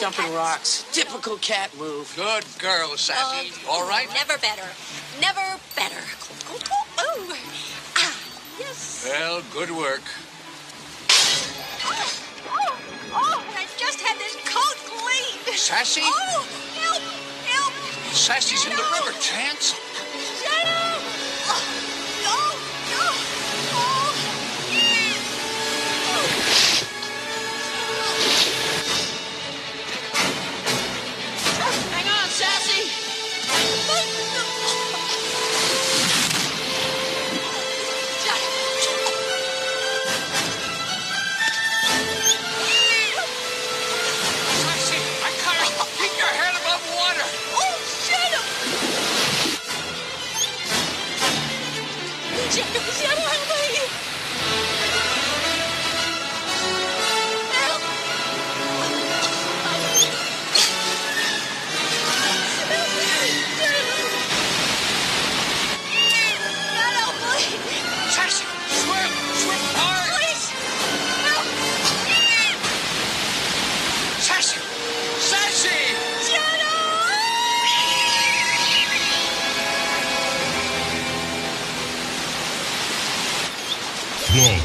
jumping rocks. Typical cat move. Good girl, Sassy. All right? Never better. Never better. Ooh. Ah, yes. Well, good work. And I just had this coat cleaned. Sassy? Oh, help, help. Sassy's in the river, Chance. Shadow. No, no. Hang on, Sassy! Sassy, I got her. Keep your head above water. Oh, Shadow. Shadow, help me. Help. Shadow, please. Sassy, swim. Swim hard. Please. Help. Sassy. Sassy. Shadow. Whoa.